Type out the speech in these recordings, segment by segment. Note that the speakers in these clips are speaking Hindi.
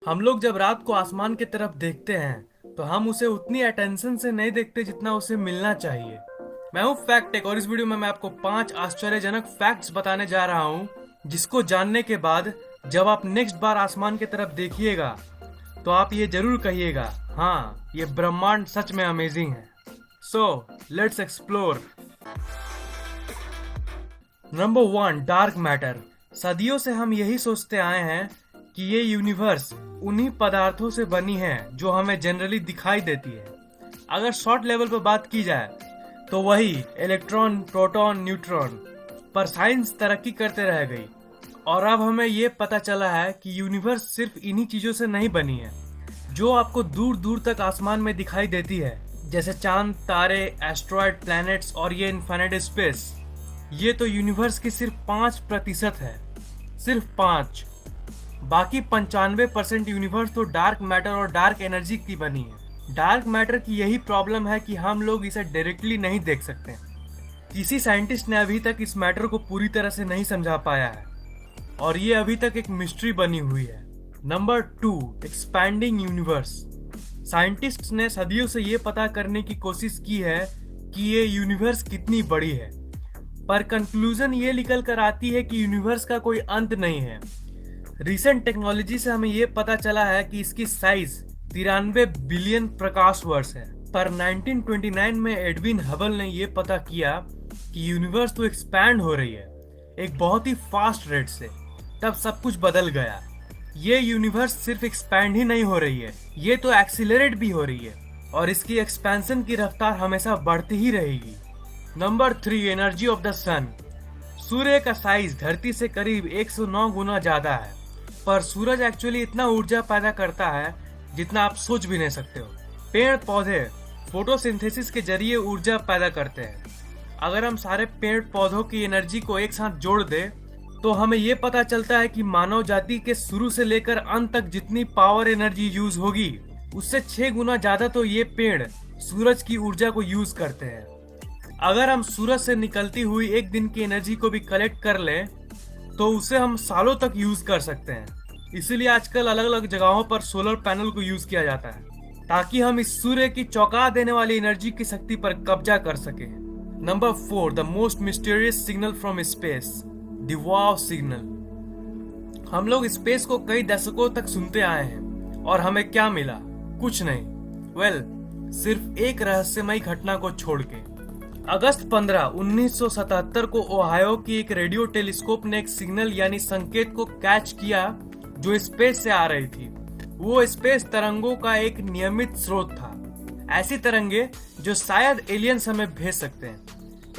हम लोग जब रात को आसमान की तरफ देखते हैं तो हम उसे उतनी अटेंशन से नहीं देखते जितना उसे मिलना चाहिए। मैं हूँ फैक्ट टेक और इस वीडियो में मैं आपको 5 आश्चर्यजनक फैक्ट्स बताने जा रहा हूँ जिसको जानने के बाद जब आप नेक्स्ट बार आसमान की तरफ देखिएगा तो आप ये जरूर कहिएगा, हाँ ये ब्रह्मांड सच में अमेजिंग है। So let's explore. Number 1, dark matter. सदियों से हम यही सोचते आए हैं कि ये यूनिवर्स उन्हीं पदार्थों से बनी है जो हमें जनरली दिखाई देती है। अगर शॉर्ट लेवल पर बात की जाए तो वही इलेक्ट्रॉन, प्रोटॉन, न्यूट्रॉन। पर साइंस तरक्की करते रह गई और अब हमें ये पता चला है कि यूनिवर्स सिर्फ इन्हीं चीजों से नहीं बनी है जो आपको दूर दूर तक आसमान में दिखाई देती है, जैसे चांद, तारे, एस्ट्रॉयड, प्लैनेट्स और ये इन्फिनिट स्पेस। ये तो यूनिवर्स की सिर्फ 5% है, सिर्फ 5। बाकी 95% यूनिवर्स तो डार्क मैटर और डार्क एनर्जी की बनी है। डार्क मैटर की यही प्रॉब्लम है कि हम लोग इसे डायरेक्टली नहीं देख सकते। किसी साइंटिस्ट ने अभी तक इस मैटर को पूरी तरह से नहीं समझा पाया है और ये अभी तक एक मिस्ट्री बनी हुई है। Number 2, expanding universe. साइंटिस्ट्स ने सदियों से ये पता करने की कोशिश की है कि ये यूनिवर्स कितनी बड़ी है, पर कंक्लूजन ये निकल कर आती है कि यूनिवर्स का कोई अंत नहीं है। रिसेंट टेक्नोलॉजी से हमें ये पता चला है कि इसकी साइज 93 बिलियन प्रकाश वर्ष है। पर 1929 में एडविन हबल ने ये पता किया कि यूनिवर्स तो एक्सपैंड हो रही है एक बहुत ही फास्ट रेट से। तब सब कुछ बदल गया। ये यूनिवर्स सिर्फ एक्सपैंड ही नहीं हो रही है, ये तो एक्सीलरेट भी हो रही है और इसकी एक्सपेंशन की रफ्तार हमेशा बढ़ती ही रहेगी। नंबर 3, एनर्जी ऑफ द सन। सूर्य का साइज धरती से करीब 109 गुना ज्यादा है, पर सूरज एक्चुअली इतना ऊर्जा पैदा करता है जितना आप सोच भी नहीं सकते हो। पेड़ पौधे फोटोसिंथेसिस के जरिए ऊर्जा पैदा करते हैं। अगर हम सारे पेड़ पौधों की एनर्जी को एक साथ जोड़ दे तो हमें ये पता चलता है कि मानव जाति के शुरू से लेकर अंत तक जितनी पावर एनर्जी यूज होगी उससे 6 गुना ज्यादा तो ये पेड़ सूरज की ऊर्जा को यूज करते हैं। अगर हम सूरज से निकलती हुई एक दिन की एनर्जी को भी कलेक्ट कर लें तो उसे हम सालों तक यूज कर सकते हैं। इसीलिए आजकल अलग अलग जगहों पर सोलर पैनल को यूज किया जाता है ताकि हम इस सूर्य की चौंका देने वाली एनर्जी की शक्ति पर कब्जा कर सके। Number 4, the most mysterious signal from space, the wow signal. हम लोग स्पेस को कई दशकों तक सुनते आए हैं और हमें क्या मिला? कुछ नहीं। सिर्फ एक रहस्यमयी घटना को छोड़ के। अगस्त 15, 1977 को ओहायो की एक रेडियो टेलीस्कोप ने एक सिग्नल यानी संकेत को कैच किया जो स्पेस से आ रही थी। वो स्पेस तरंगों का एक नियमित स्रोत था, ऐसी तरंगे जो शायद एलियंस हमें भेज सकते हैं।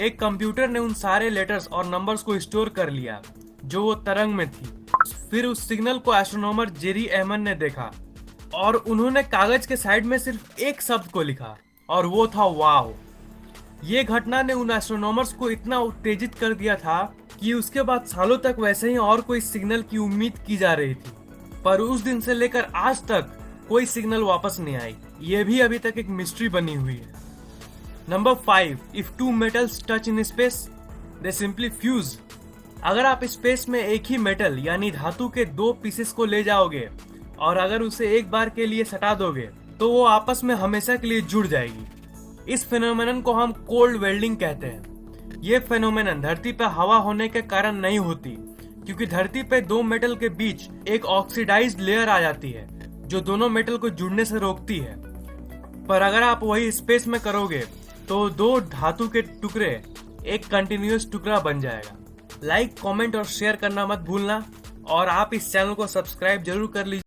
एक कंप्यूटर ने उन सारे लेटर्स और नंबर्स को स्टोर कर लिया जो वो तरंग में थी। फिर उस सिग्नल को एस्ट्रोनॉमर जेरी एहमन ने देखा और उन्होंने कागज के साइड में सिर्फ एक शब्द को लिखा और वो था वाव। ये घटना ने उन एस्ट्रोनॉमर्स को इतना उत्तेजित कर दिया था कि उसके बाद सालों तक वैसे ही और कोई सिग्नल की उम्मीद की जा रही थी, पर उस दिन से लेकर आज तक कोई सिग्नल वापस नहीं आई। ये भी अभी तक एक मिस्ट्री बनी हुई है। Number 5, if two metals touch in space they simply fuse. अगर आप स्पेस में एक ही मेटल यानी धातु के 2 पीसेस को ले जाओगे और अगर उसे एक बार के लिए सटा दोगे तो वो आपस में हमेशा के लिए जुड़ जाएगी। इस फेनोमेनन को हम कोल्ड वेल्डिंग कहते हैं। ये फेनोमेनन धरती पर हवा होने के कारण नहीं होती, क्योंकि धरती पे 2 मेटल के बीच एक ऑक्सीडाइज्ड लेयर आ जाती है जो दोनों मेटल को जुड़ने से रोकती है। पर अगर आप वही स्पेस में करोगे तो 2 धातु के टुकड़े एक कंटिन्यूअस टुकड़ा बन जाएगा। लाइक, कमेंट और शेयर करना मत भूलना और आप इस चैनल को सब्सक्राइब जरूर कर लीजिए।